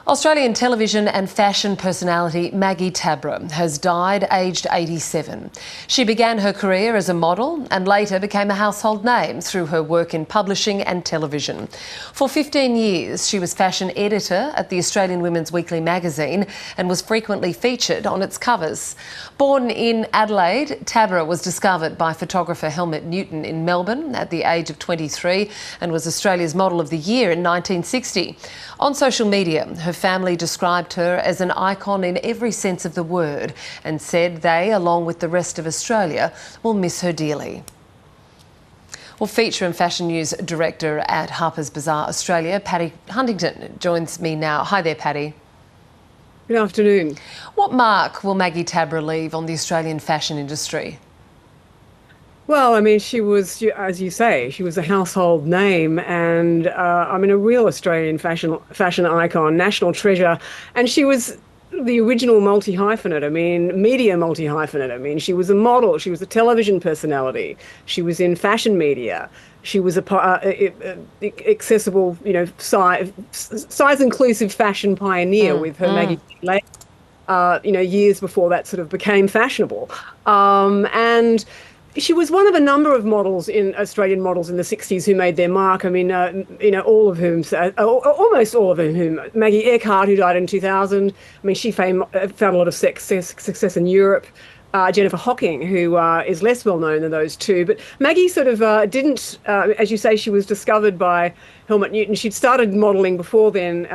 Australian television and fashion personality Maggie Tabberer has died aged 87. She began her career as a model and later became a household name through her work in publishing and television. For 15 years, she was fashion editor at the Australian Women's Weekly magazine and was frequently featured on its covers. Born in Adelaide, Tabberer was discovered by photographer Helmut Newton in Melbourne at the age of 23 and was Australia's Model of the Year in 1960. On social media, her family described her as an icon in every sense of the word and said they, along with the rest of Australia, will miss her dearly. Well, feature and fashion news director at Harper's Bazaar Australia, Paddy Huntington, joins me now. Hi there, Paddy. Good afternoon. What mark will Maggie Tabberer leave on the Australian fashion industry? Well, I mean, she was, as you say, she was a household name and, a real Australian fashion icon, national treasure. And she was the original multi-hyphenate, media multi-hyphenate. She was a model, she was a television personality, she was in fashion media. She was accessible, size-inclusive fashion pioneer with her Maggie Tabberer, years before that sort of became fashionable. And she was one of a number of Australian models in the 60s who made their mark. All of whom, almost all of whom, Maggie Eckhart, who died in 2000. She found a lot of success in Europe. Jennifer Hocking, who is less well known than those two. But Maggie sort of didn't, as you say, she was discovered by Helmut Newton. She'd started modelling before then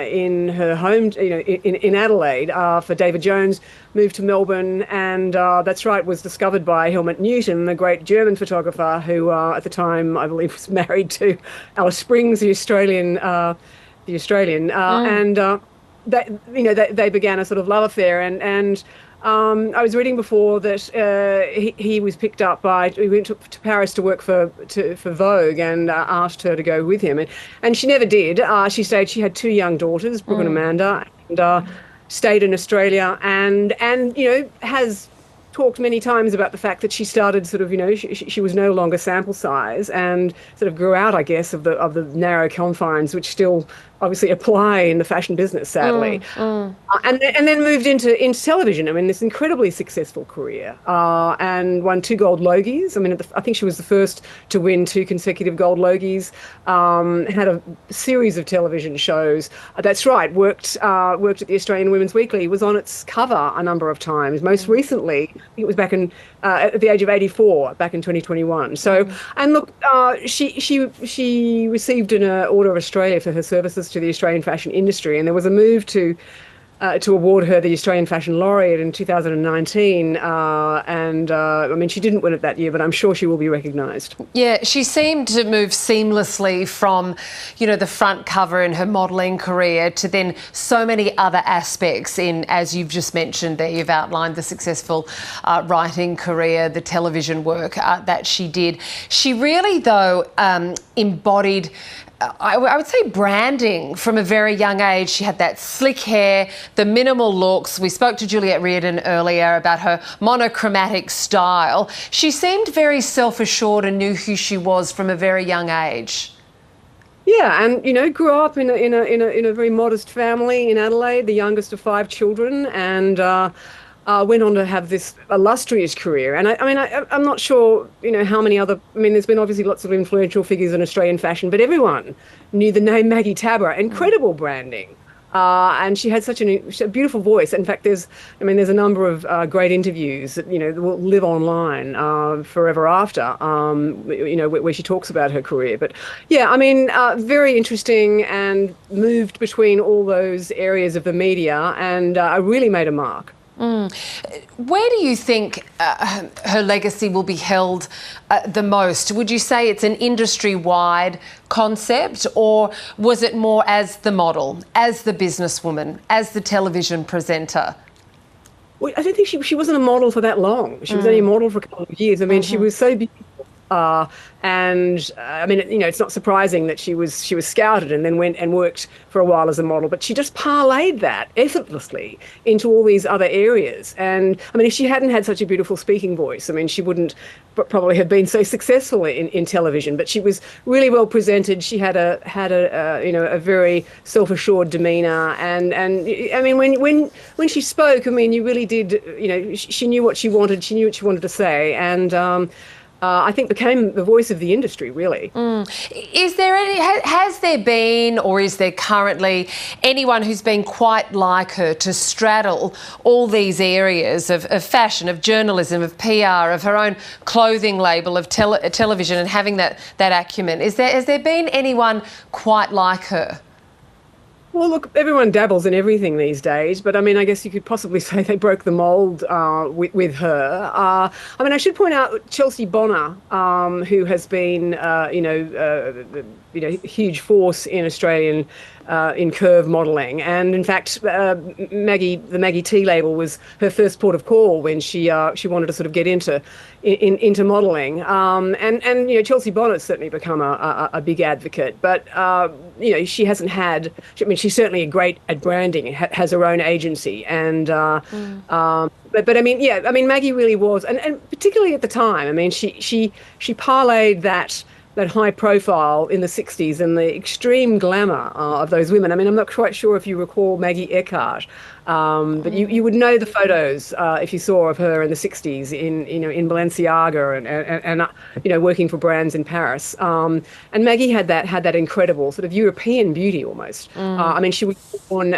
in her home, in Adelaide for David Jones, moved to Melbourne, and that's right, was discovered by Helmut Newton, the great German photographer who at the time, I believe, was married to Alice Springs, the Australian. And they began a sort of love affair, and I was reading before that he was picked up by. He went to Paris to work for Vogue and asked her to go with him, and she never did. She stayed. She had two young daughters, Brooke and Amanda, and stayed in Australia, and has talked many times about the fact that she started sort of she was no longer sample size and sort of grew out, I guess, of the narrow confines which still obviously apply in the fashion business, sadly. And then moved into television. This incredibly successful career, and won 2 gold Logies. I think she was the first to win 2 consecutive gold Logies. Had a series of television shows. That's right. Worked at the Australian Women's Weekly. Was on its cover a number of times. Most recently, I think it was back in at the age of 84, back in 2021. So, and look, she received an Order of Australia for her services to the Australian fashion industry, and there was a move to award her the Australian Fashion Laureate in 2019. She didn't win it that year, but I'm sure she will be recognised. Yeah, she seemed to move seamlessly from, the front cover in her modelling career to then so many other aspects in, as you've just mentioned there, you've outlined the successful writing career, the television work that she did. She really, though, embodied I would say branding from a very young age. She had that slick hair, the minimal looks. We spoke to Juliette Reardon earlier about her monochromatic style. She seemed very self-assured and knew who she was from a very young age. Yeah, and grew up in a very modest family in Adelaide, the youngest of 5 children, and went on to have this illustrious career. And I'm not sure, how many other. There's been obviously lots of influential figures in Australian fashion, but everyone knew the name Maggie Tabberer. Incredible branding, and she had such a beautiful voice. In fact, there's a number of great interviews that will live online forever after. Where she talks about her career. But yeah, very interesting and moved between all those areas of the media, and really made a mark. Where do you think her legacy will be held the most? Would you say it's an industry-wide concept, or was it more as the model, as the businesswoman, as the television presenter? Well, I don't think she wasn't a model for that long. She was only a model for a couple of years. She was so beautiful I mean, it's not surprising that she was scouted and then went and worked for a while as a model, but she just parlayed that effortlessly into all these other areas. And I mean, if she hadn't had such a beautiful speaking voice, I mean, she wouldn't probably have been so successful in television. But she was really well presented. She had a very self-assured demeanour, and I mean, when she spoke, I mean, you really did, she knew what she wanted. She knew what she wanted to say, and I think became the voice of the industry, really. Is there has there been, or is there currently anyone who's been quite like her to straddle all these areas of fashion, of journalism, of PR, of her own clothing label, of television, and having that acumen? Has there been anyone quite like her? Well, look, everyone dabbles in everything these days, but I mean, I guess you could possibly say they broke the mould with her. I mean, I should point out Chelsea Bonner, who has been, a huge force in Australian in curve modelling, and in fact, the Maggie T label was her first port of call when she wanted to sort of get into modelling. And Chelsea Bonner's certainly become a big advocate, but she hasn't had. I mean, she's certainly great at branding, has her own agency, and but I mean, yeah, I mean, Maggie really was, and particularly at the time, I mean, she parlayed that high profile in the 60s and the extreme glamour of those women. I mean, I'm not quite sure if you recall Maggie Eckhart, but you would know the photos if you saw of her in the 60s in Balenciaga and working for brands in Paris. And Maggie had that incredible sort of European beauty almost. I mean, she was born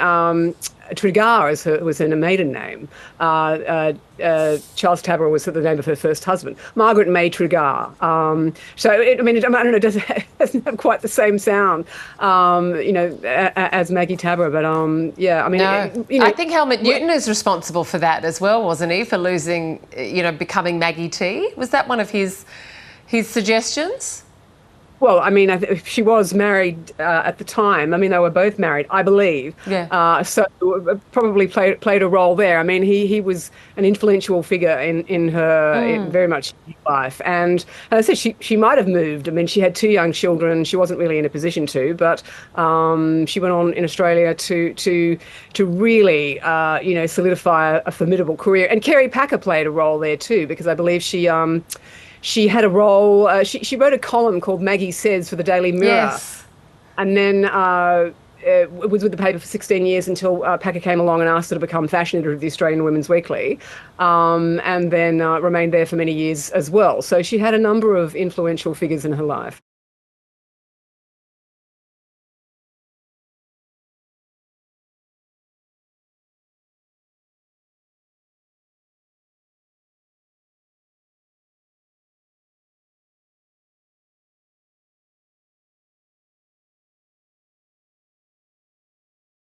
Tregar was her maiden name. Charles Tabberer was the name of her first husband. Margaret May Tregar. I don't know, it doesn't have quite the same sound, as Maggie Tabberer, but yeah, I mean, no. I think Helmut Newton is responsible for that as well, wasn't he? For losing, becoming Maggie T. Was that one of his suggestions? Well, I mean, she was married at the time. I mean, they were both married, I believe. Yeah. So probably played a role there. I mean, he was an influential figure in her very much life. And as I said, she might have moved. I mean, she had 2 young children. She wasn't really in a position to, but she went on in Australia to really solidify a formidable career. And Kerry Packer played a role there too, because I believe she had a role. She wrote a column called Maggie Says for the Daily Mirror. Yes. And then was with the paper for 16 years until Packer came along and asked her to become fashion editor of the Australian Women's Weekly, and then remained there for many years as well. So she had a number of influential figures in her life.